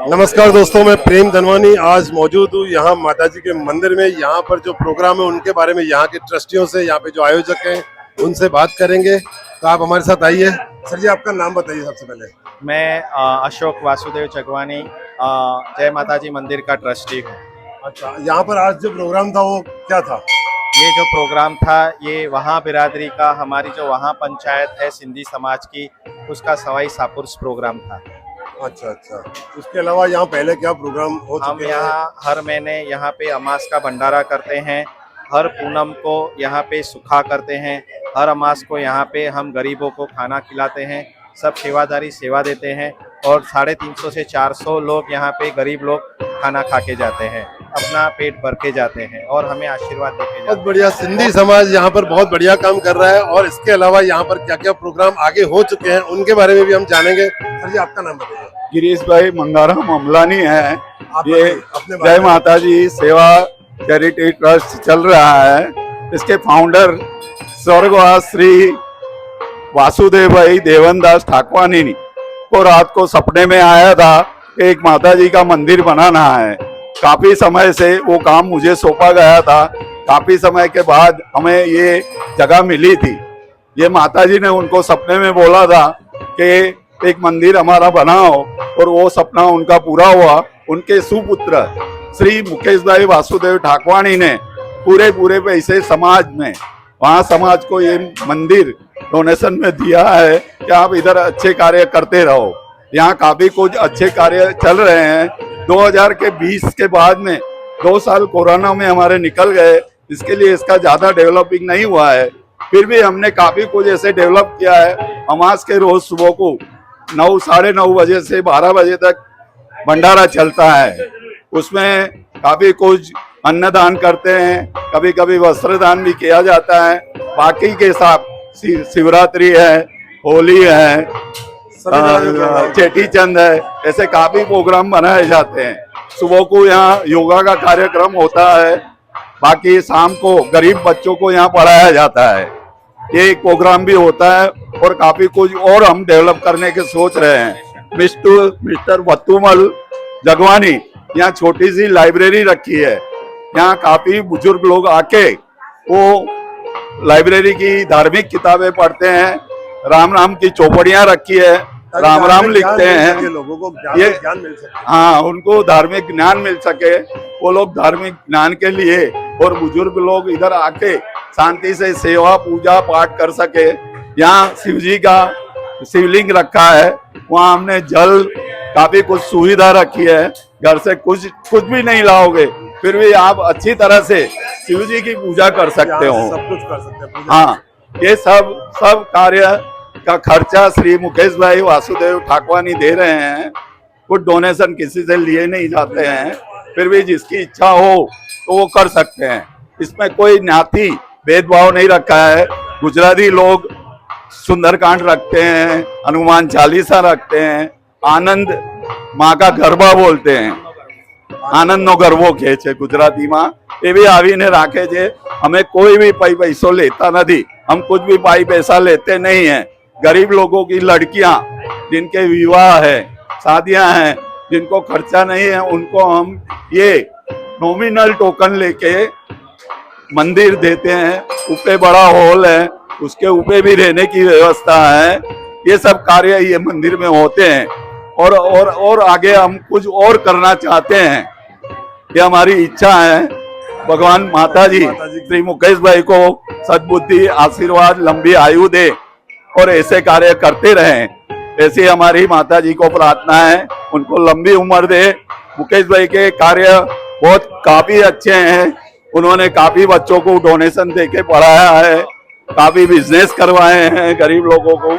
नमस्कार दोस्तों, मैं प्रेम धनवानी आज मौजूद हूँ यहाँ माता जी के मंदिर में। यहाँ पर जो प्रोग्राम है उनके बारे में यहाँ के ट्रस्टियों से, यहाँ पे जो आयोजक हैं उनसे बात करेंगे। तो आप हमारे साथ आइए। सर जी, आपका नाम बताइए सबसे पहले। मैं अशोक वासुदेव चगवानी जय माता जी मंदिर का ट्रस्टी हूँ। अच्छा, यहाँ पर आज जो प्रोग्राम था वो क्या था? ये जो प्रोग्राम था ये वहाँ बिरादरी का, हमारी जो वहाँ पंचायत है सिंधी समाज की, उसका सवाई सापुर्स प्रोग्राम था। अच्छा अच्छा, उसके अलावा यहाँ पहले क्या प्रोग्राम हो चुके हैं? हम यहाँ हर महीने यहाँ पे अमास का भंडारा करते हैं, हर पूनम को यहाँ पे सुखा करते हैं, हर अमास को यहाँ पे हम गरीबों को खाना खिलाते हैं, सब सेवादारी सेवा देते हैं और 350 से 400 लोग यहाँ पे गरीब लोग खाना खा के जाते हैं, अपना पेट भर के जाते हैं और हमें आशीर्वाद देके जाते हैं। बहुत बढ़िया, सिंधी समाज यहाँ पर बहुत बढ़िया काम कर रहा है। और इसके अलावा यहाँ पर क्या क्या प्रोग्राम आगे हो चुके हैं उनके बारे में भी हम जानेंगे। सर जी, आपका नाम बताइए। गिरीश भाई मंगाराम अमलानी है। ये अपने जय माता जी सेवा चैरिटी ट्रस्ट चल रहा है। इसके फाउंडर स्वर्गवास श्री वासुदेव भाई देवनदास ठाकवानी को रात को सपने में आया था कि एक माता जी का मंदिर बनाना है। काफी समय से वो काम मुझे सौंपा गया था। काफी समय के बाद हमें ये जगह मिली थी। ये माता जी ने उनको सपने में बोला था कि एक मंदिर हमारा बनाओ और वो सपना उनका पूरा हुआ। उनके सुपुत्र श्री मुकेश भाई वासुदेव ठाकवानी ने पूरे पैसे समाज में, वहाँ समाज को ये मंदिर डोनेशन में दिया है कि आप इधर अच्छे कार्य करते रहो। यहाँ काफी कुछ अच्छे कार्य चल रहे हैं। 2020 के बाद में 2 साल कोरोना में हमारे निकल गए, इसके लिए इसका ज्यादा डेवलपिंग नहीं हुआ है। फिर भी हमने काफी कुछ ऐसे डेवलप किया है। अमास के रोज सुबह को 9 साढ़े 9 बजे से 12 बजे तक भंडारा चलता है। उसमें काफी कुछ अन्नदान करते हैं, कभी कभी वस्त्र दान भी किया जाता है। बाकी के साथ शिवरात्रि है, होली है, चेटी चंद है, ऐसे काफी प्रोग्राम बनाए जाते हैं। सुबह को यहाँ योगा का कार्यक्रम होता है। बाकी शाम को गरीब बच्चों को यहाँ पढ़ाया जाता है। ये एक प्रोग्राम भी होता है और काफी कुछ और हम डेवलप करने के सोच रहे हैं। मिस्टर वत्तुमल जगवानी यहाँ छोटी सी लाइब्रेरी रखी है। यहाँ काफी बुजुर्ग लोग आके वो लाइब्रेरी की धार्मिक किताबें पढ़ते हैं। राम की चौपड़ियाँ रखी है, राम लिखते हैं। लोगों को ये ज्ञान मिल सके। हाँ, उनको धार्मिक ज्ञान मिल सके, वो लोग धार्मिक ज्ञान के लिए और बुजुर्ग लोग इधर आके शांति से सेवा पूजा पाठ कर सके। यहाँ शिव जी का शिवलिंग रखा है, वहाँ हमने जल काफी कुछ सुविधा रखी है। घर से कुछ भी नहीं लाओगे फिर भी आप अच्छी तरह से शिव जी की पूजा कर सकते हो। सब कुछ कर सकते हैं। हाँ, ये सब कार्य का खर्चा श्री मुकेश भाई वासुदेव ठाकवानी दे रहे हैं। कुछ डोनेशन किसी से लिए नहीं जाते हैं, फिर भी जिसकी इच्छा हो तो वो कर सकते हैं। इसमें कोई ज्ञाति भेदभाव नहीं रखा है। गुजराती लोग सुंदरकांड रखते हैं, हनुमान चालीसा रखते हैं, आनंद माँ का गरबा बोलते हैं, आनंद नो गरबो कहे छे गुजराती माँ। ये भी आवीने राखे छे। हमें कोई भी पैसो लेता नहीं, हम कुछ भी पैसा लेते नहीं है। गरीब लोगों की लड़कियां जिनके विवाह है, शादियां हैं, जिनको खर्चा नहीं है, उनको हम ये नॉमिनल टोकन लेके मंदिर देते हैं। ऊपर बड़ा हॉल है, उसके ऊपर भी रहने की व्यवस्था है। ये सब कार्य ये मंदिर में होते हैं और आगे हम कुछ और करना चाहते हैं। ये हमारी इच्छा है। भगवान माता जी श्री मुकेश भाई को सद्बुद्धि, आशीर्वाद, लंबी आयु दे और ऐसे कार्य करते रहें। ऐसी हमारी माता जी को प्रार्थना है, उनको लंबी उम्र दे। मुकेश भाई के कार्य बहुत काफी अच्छे हैं। उन्होंने काफी बच्चों को डोनेशन देके पढ़ाया है, काफी बिजनेस करवाए हैं, गरीब लोगों को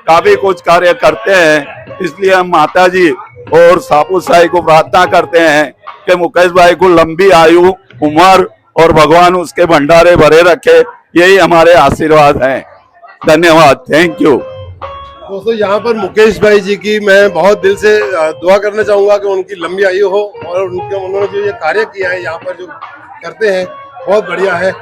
काफी कुछ कार्य करते हैं। इसलिए हम माता जी और सापुर साई को प्रार्थना करते हैं कि मुकेश भाई को लंबी आयु, उम्र और भगवान उसके भंडारे भरे रखे। यही हमारे आशीर्वाद हैं। धन्यवाद, थैंक यू। दोस्तों, यहाँ पर मुकेश भाई जी की मैं बहुत दिल से दुआ करना चाहूंगा कि उनकी लंबी आयु हो और उन्होंने जो ये कार्य किया है यहाँ पर जो करते हैं बहुत बढ़िया है।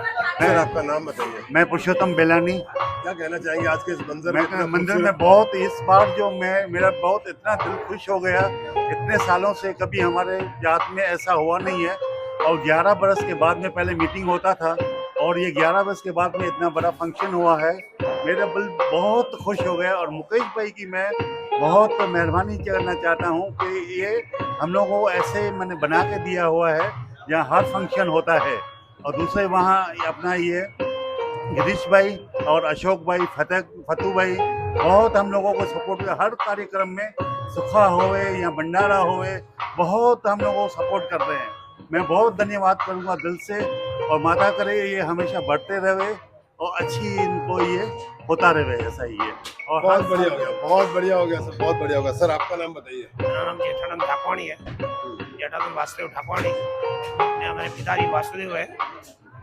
सर आपका नाम बताइए। मैं पुरुषोत्तम बेलानी। क्या कहना चाहेंगे आज के इस मंजर में? इतना मंदिर में खूबसूरत- बहुत इस बार जो मेरा बहुत इतना दिल खुश हो गया। इतने सालों से कभी हमारे जात में ऐसा हुआ नहीं है और 11 बरस के बाद में पहले मीटिंग होता था और ये 11 बरस के बाद में इतना बड़ा फंक्शन हुआ है। मेरा दिल बहुत खुश हो गया और मुकेश भाई की मैं बहुत मेहरबानी करना चाहता हूँ कि ये हम लोगों को ऐसे मैंने बना के दिया हुआ है जहाँ हर फंक्शन होता है। और दूसरे वहाँ अपना ये गिरीश भाई और अशोक भाई फतू भाई बहुत हम लोगों को सपोर्ट किया। हर कार्यक्रम में सुखा होवे या भंडारा होवे बहुत हम लोगों को सपोर्ट कर रहे हैं। मैं बहुत धन्यवाद करूँगा दिल से और माता करे ये हमेशा बढ़ते रहे और अच्छी इनको ये होता रहे, ऐसा ही है। और बहुत बढ़िया हो गया, बहुत बढ़िया हो गया सर, बहुत बढ़िया होगा। सर आपका नाम बताइए। मेरा नाम जेठानंद ठाकुवाणी है, जेठानंद वासुदेव ठाकुवाणी। मैं हमारे पिताजी वासुदेव है।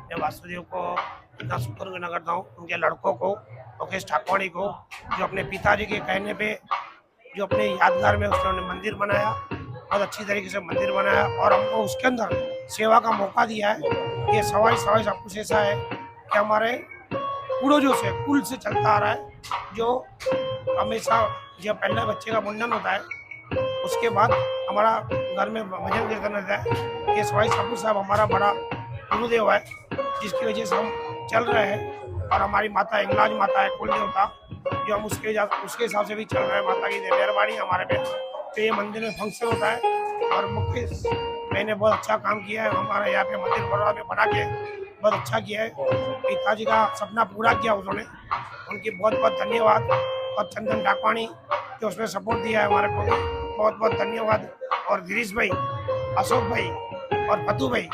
मैं वासुदेव को इतना शुक्र करता हूँ, उनके लड़कों को मुकेश ठाकुवाणी को, जो अपने पिताजी के कहने पे जो अपने यादगार में उसने मंदिर बनाया, बहुत अच्छी तरीके से मंदिर बनाया और हमको उसके अंदर सेवा का मौका दिया है। ये सवाई सब कुछ ऐसा है कि हमारे पूर्वजों से कुल से चलता आ रहा है, जो हमेशा जब पहले बच्चे का मुंडन होता है उसके बाद हमारा घर में भजन कीर्तन रहता है। ये सवाई ठाकुर साहब हमारा बड़ा गुरुदेव है, जिसकी वजह से हम चल रहे हैं। और हमारी माता इंगलाज माता है, कुल देवता, जो हम उसके हिसाब से भी चल रहे हैं। माता की मेहरबानी हमारे पे। तो ये मंदिर में फंक्शन होता है और मुकेश मैंने बहुत अच्छा काम किया है। हमारे यहाँ पे मंदिर बड़ौदा में बना के बहुत अच्छा किया है। पिताजी का सपना पूरा किया उन्होंने, उनकी बहुत बहुत धन्यवाद। और चंदन ठाकुवाणी जो उसमें सपोर्ट दिया है हमारे को, बहुत बहुत धन्यवाद। और गिरीश भाई, अशोक भाई और फतू भाई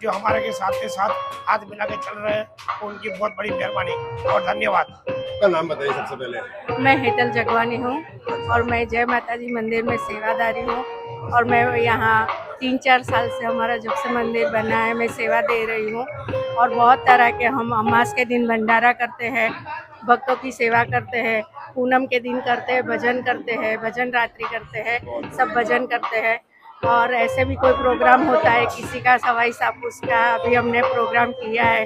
जो हमारे के साथ हाथ मिला के चल रहे हैं, तो उनकी बहुत बड़ी मेहरबानी और धन्यवाद। आपका नाम बताइए सबसे पहले। मैं हेतल जगवानी हूँ और मैं जय माता जी मंदिर में सेवादारी हूँ और मैं यहाँ 3-4 साल से हमारा जब से मंदिर बना है मैं सेवा दे रही हूँ। और बहुत तरह के हम अमास के दिन भंडारा करते हैं, भक्तों की सेवा करते हैं, पूनम के दिन करते हैं, भजन रात्रि करते हैं, सब भजन करते हैं। और ऐसे भी कोई प्रोग्राम होता है किसी का सवाई सापूस का, अभी हमने प्रोग्राम किया है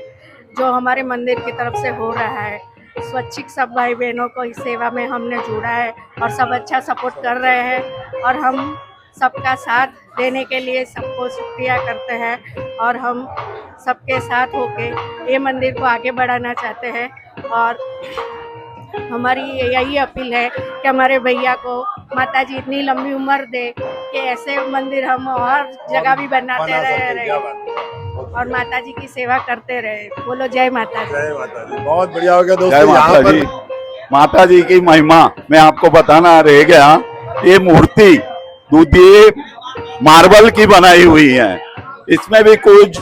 जो हमारे मंदिर की तरफ से हो रहा है। स्वैच्छिक सब भाई बहनों को इस सेवा में हमने जोड़ा है और सब अच्छा सपोर्ट कर रहे हैं और हम सबका साथ देने के लिए सबको शुक्रिया करते हैं और हम सबके साथ होके ये मंदिर को आगे बढ़ाना चाहते हैं। और हमारी यही अपील है कि हमारे भैया को माता जी इतनी लंबी उम्र दे कि ऐसे मंदिर हम हर जगह भी बनाते रहे और माता जी की सेवा करते रहे। बोलो जय माता दी। जय माता दी। बहुत बढ़िया हो गया जय दोस्तों। यहाँ माता पर जी। माता जी की महिमा मैं आपको बताना रह गया। ये मूर्ति दूधी मार्बल की बनाई हुई है, इसमें भी कुछ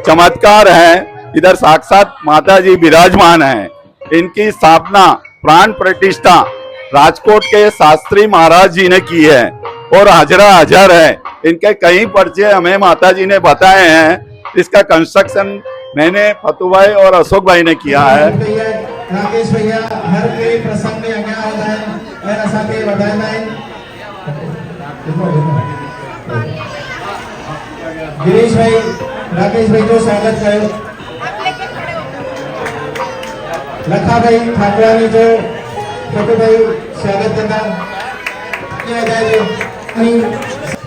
चमत्कार है। इधर साक्षात माता जी विराजमान है। इनकी स्थापना प्राण प्रतिष्ठा राजकोट के शास्त्री महाराज जी ने की है और हाजरा हाजर है। इनके कई परिचय हमें माता जी ने बताए हैं। इसका कंस्ट्रक्शन मैंने फतू भाई और अशोक भाई ने किया है। राकेश भैया हर कोई प्रसंग में आज्ञा होता है, मैं ऐसा के बताना है। गिरीश भाई, राकेश भाई को स्वागत करो। लखा भाई ठाकुरानी जो फतू भाई स्वागत करना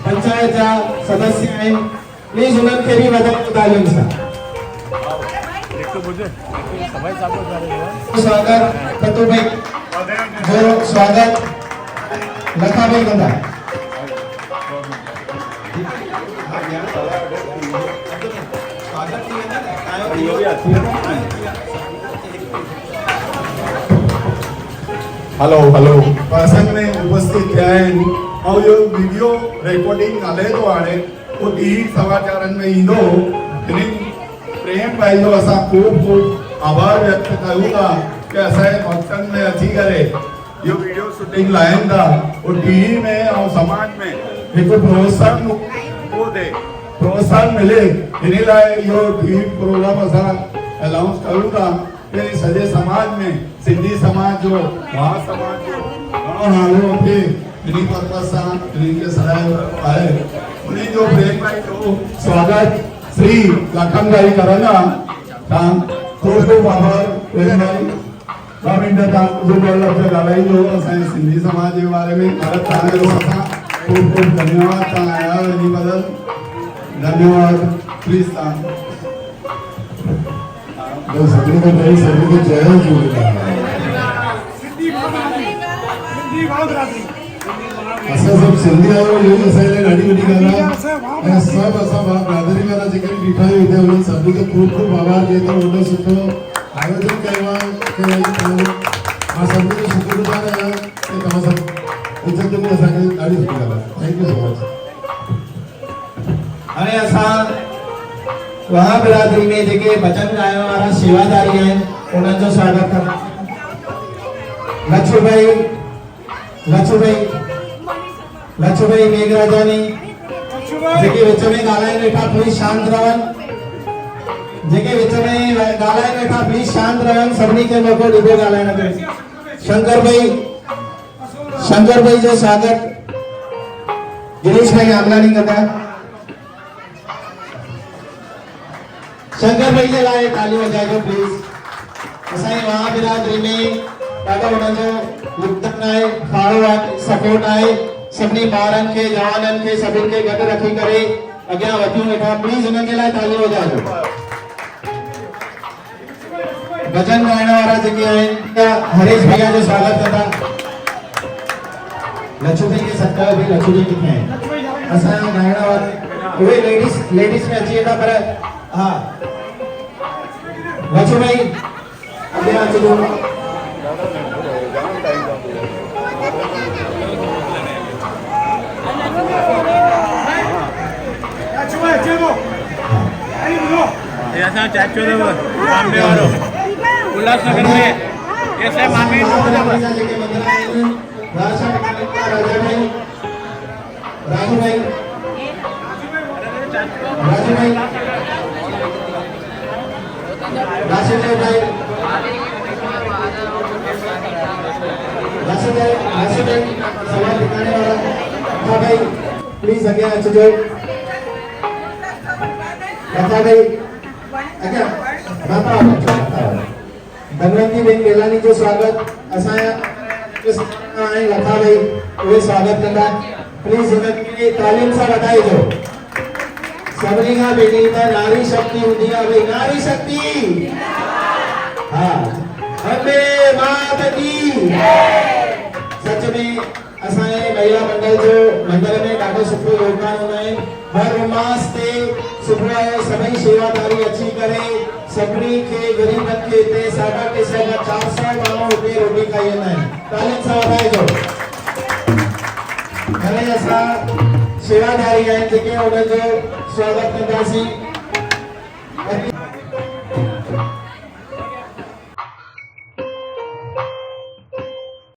पंचायतचा सदस्य आहे, प्लीज उन्हें भी मदद तालीम सा स्वागत फतू भाई जो स्वागत लखा भाई बंदा। हॅलो प्रसंग में उपस्थित आहे और यो वीडियो रिकॉर्डिंग आले तो आले तो टी समाचारन में ईंदो। प्रेम भाई जो असा खूब आभार व्यक्त करूंगा कि असांजे भक्तन में अची करे यो वीडियो शूटिंग लाइन था और टीवी में और समाज में एक प्रोत्साहन मिले। इन लाइ यो टीवी प्रोग्राम असा अनाउंस करूंगा कि सॼे समाज में सिंधी समाज जो महासमाज जो घणो नालो थे इन पर्पस सां इनके सरायो आहे। उन्हीं जो प्रेम भाई जो स्वागत श्री लखन भाई करंदा। खूब खूब आभार प्रेम भाई। 2 मिनट तक जो बोल रहे ॻाल्हाई जो असांजे सिंधी समाज के बारे में भारत तव्हांजो असां खूब खूब धन्यवाद। तव्हां आया इन बदल धन्यवाद। प्लीज तव्हां सभिनी खां पहिरीं सभिनी खे जय झूलेलाल। असां सभु सिंधी आहियूं, इहो ई असांजे लाइ ॾाढी वॾी ॻाल्हि आहे। ऐं सभु असां बिरादरी वारा जेके बि बीठा आहियूं हिते उन्हनि सभिनी खे ख़ूब ख़ूब आभार ॾिए थो। वॾो सुठो आयोजन कयो आहे। मां सभिनी जो शुक्रगुज़ार आहियां कि तव्हां सभु इज़त ॾिनी असांखे, ॾाढी सुठी ॻाल्हि आहे। Thank you so much. हाणे असां वहाँ बिरादरी में जेके बचन ॻाइण वारा सेवादारी आहिनि उन्हनि जो स्वागत कंदा। लच्छूभाई मेघराजानी जेके विच में ॻाल्हाइनि वेठा प्लीज शांत रहनि। जेके विच में ॻाल्हाइनि वेठा प्लीज शांत रहनि। सभिनी खे मौक़ो ॾिबो ॻाल्हाइण जो। शंकर भाई जो स्वागत गिरीश भाई आमलानी कंदा। शंकर भाई के लाइ तालियूं वजाइजो प्लीज। असांजी वहाँ बिरादरी में ॾाढो हुनजो योगदान आहे, फाड़ो आहे, सपोर्ट आहे। सभिनी ॿारनि खे, जवाननि खे, सभिनि खे गॾु रखी करे अॻियां वधियूं वेठा। प्लीज हुननि जे लाइ तालियूं वजाइजो। भजन ॻाइण वारा जेके आहिनि हरीश भैया जो स्वागत कंदा। लच्छू भाई के सत्ता भी लच्छू भाई किथे आहिनि? असांजा ॻाइण वारा उहे लेडीज में अची वेंदा। पर हाँ लच्छू भाई अॻियां अचिजो। उल्लासनगर में ऐसे मामी राजू भाई सवाल दिखाने वाला था भाई, प्लीज अगे अचो। लता भाई अगे धनवंती बेन गेलानी जो स्वागत असांजा लता भाई उहे स्वागत कंदा। प्लीज उनखे तालीम सां वधाइजो। सभिनी खां पहिरीं त नारी शक्ति हूंदी आहे भई, नारी शक्ति। हाँ अम्बे मात की। सच में असांजे महिला मंडल जो मंदिर में ॾाढो सुठो योगदान हूंदा आहिनि। हर उमास ते सुबुह जो सभई शेवादारी अची करे सभिनी खे ग़रीबनि खे हिते 450 माण्हू हिते रोटी खाई वेंदा आहिनि। तालीम सां वधाइजो। हाणे असां शेवादारी आहिनि जेके उन्हनि जो स्वागत कंदासीं।